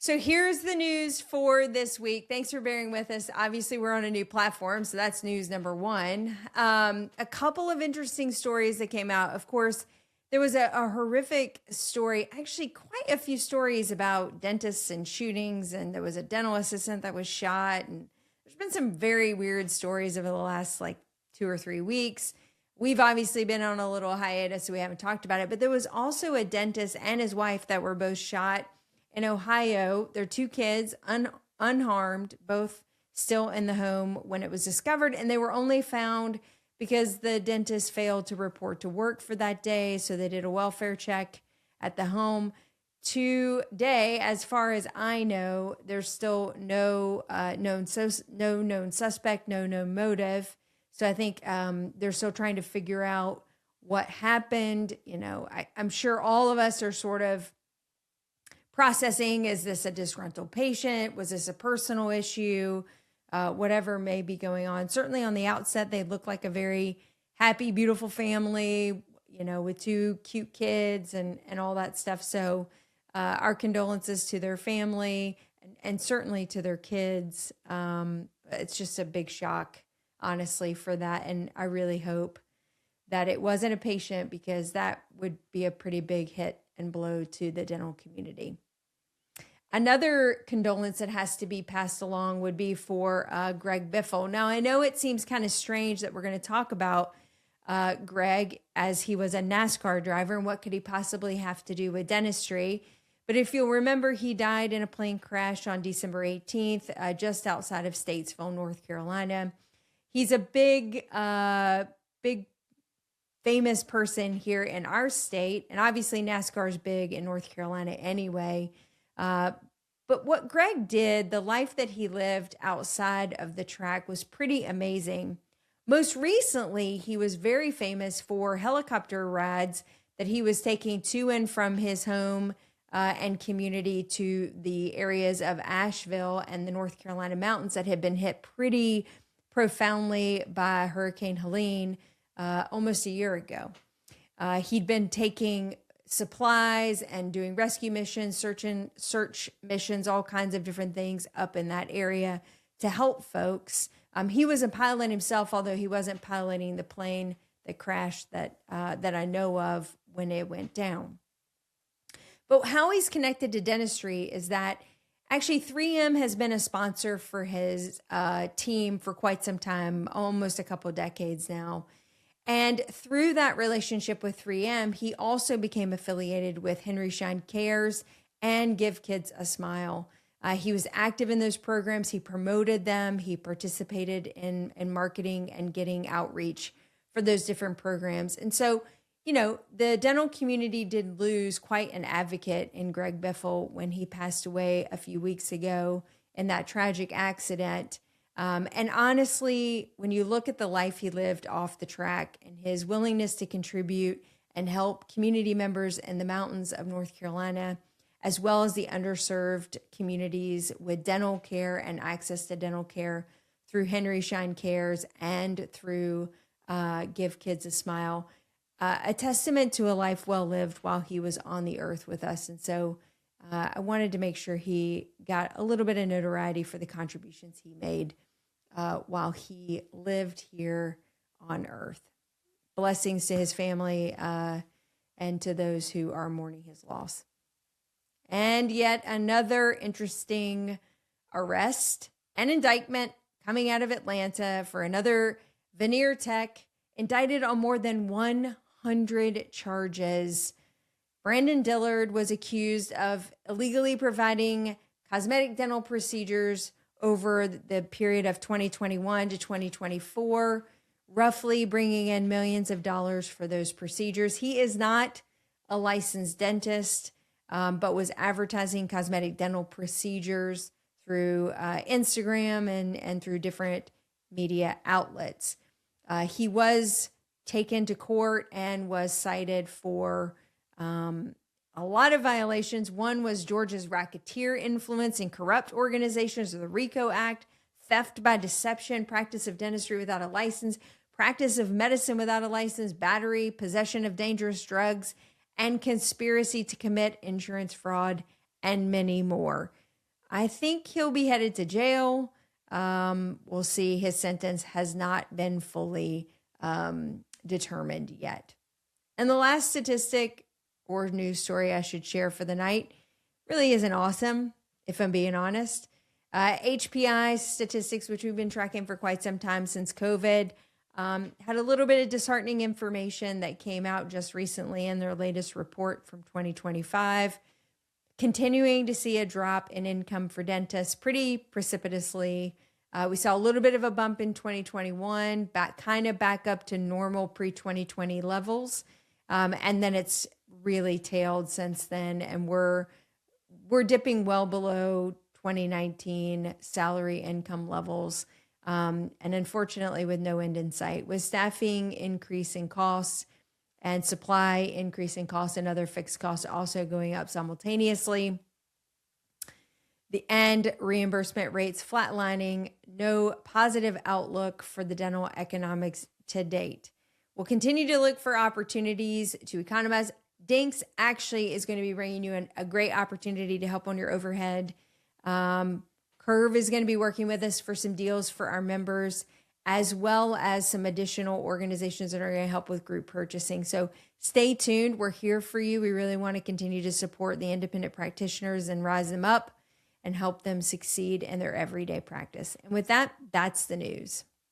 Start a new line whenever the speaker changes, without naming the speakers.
So here's the news for this week. Thanks for bearing with us. Obviously, we're on a new platform, so that's news number one. A couple of interesting stories that came out. Of course, there was a horrific story, actually, quite a few stories about dentists and shootings, and there was a dental assistant that was shot. And there's been some very weird stories over the last like 2 or 3 weeks. We've obviously been on a little hiatus, so we haven't talked about it, but there was also a dentist and his wife that were both shot in Ohio. Their two kids, unharmed, both still in the home when it was discovered. And they were only found because the dentist failed to report to work for that day. So they did a welfare check at the home. Today, as far as I know, there's still no known suspect, no known motive. So I think they're still trying to figure out what happened. You know, I'm sure all of us are sort of processing, is this a disgruntled patient? Was this a personal issue? Whatever may be going on. Certainly on the outset, they look like a very happy, beautiful family, you know, with two cute kids and all that stuff. So our condolences to their family and certainly to their kids. It's just a big shock, honestly, for that. And I really hope that it wasn't a patient, because that would be a pretty big hit and blow to the dental community. Another condolence that has to be passed along would be for Greg Biffle. Now, I know it seems kind of strange that we're going to talk about Greg, as he was a NASCAR driver, and what could he possibly have to do with dentistry? But if you'll remember, he died in a plane crash on December 18th, just outside of Statesville, North Carolina. He's a big famous person here in our state, and obviously NASCAR is big in North Carolina anyway. But what Greg did, the life that he lived outside of the track, was pretty amazing. Most recently, he was very famous for helicopter rides that he was taking to and from his home and community to the areas of Asheville and the North Carolina mountains that had been hit pretty profoundly by Hurricane Helene almost a year ago. He'd been taking supplies and doing rescue missions, search missions, all kinds of different things up in that area to help folks. He was a pilot himself, although he wasn't piloting the plane that crashed that I know of when it went down. But how he's connected to dentistry is that actually 3M has been a sponsor for his team for quite some time, almost a couple of decades now. And through that relationship with 3M, he also became affiliated with Henry Schein Cares and Give Kids a Smile. He was active in those programs. He promoted them. He participated in marketing and getting outreach for those different programs. And so, you know, the dental community did lose quite an advocate in Greg Biffle when he passed away a few weeks ago in that tragic accident. And honestly, when you look at the life he lived off the track and his willingness to contribute and help community members in the mountains of North Carolina, as well as the underserved communities with dental care and access to dental care through Henry Schein Cares and through Give Kids a Smile, a testament to a life well lived while he was on the earth with us. And so I wanted to make sure he got a little bit of notoriety for the contributions he made while he lived here on earth. Blessings to his family and to those who are mourning his loss. And yet another interesting arrest and indictment coming out of Atlanta for another Veneer tech, indicted on more than 100 charges. Brandon Dillard was accused of illegally providing cosmetic dental procedures over the period of 2021 to 2024, roughly bringing in millions of dollars for those procedures. He is not a licensed dentist, but was advertising cosmetic dental procedures through Instagram and through different media outlets. He was taken to court and was cited for a lot of violations. One was Georgia's racketeer influence in corrupt organizations, or the RICO Act, theft by deception, practice of dentistry without a license, practice of medicine without a license, battery, possession of dangerous drugs, and conspiracy to commit insurance fraud, and many more. I think he'll be headed to jail. We'll see. His sentence has not been fully determined yet. And the last statistic or news story I should share for the night really isn't awesome, if I'm being honest. HPI statistics, which we've been tracking for quite some time since COVID, had a little bit of disheartening information that came out just recently in their latest report from 2025. Continuing to see a drop in income for dentists pretty precipitously. We saw a little bit of a bump in 2021, back up to normal pre-2020 levels. And then it's really tailed since then, and we're dipping well below 2019 salary income levels. And unfortunately, with no end in sight, with staffing increasing costs and supply increasing costs and other fixed costs also going up simultaneously, and reimbursement rates flatlining, no positive outlook for the dental economics to date. We'll continue to look for opportunities to economize. DINKs actually is going to be bringing you a great opportunity to help on your overhead. Curve is going to be working with us for some deals for our members, as well as some additional organizations that are going to help with group purchasing. So stay tuned. We're here for you. We really want to continue to support the independent practitioners and rise them up and help them succeed in their everyday practice. And with that, that's the news.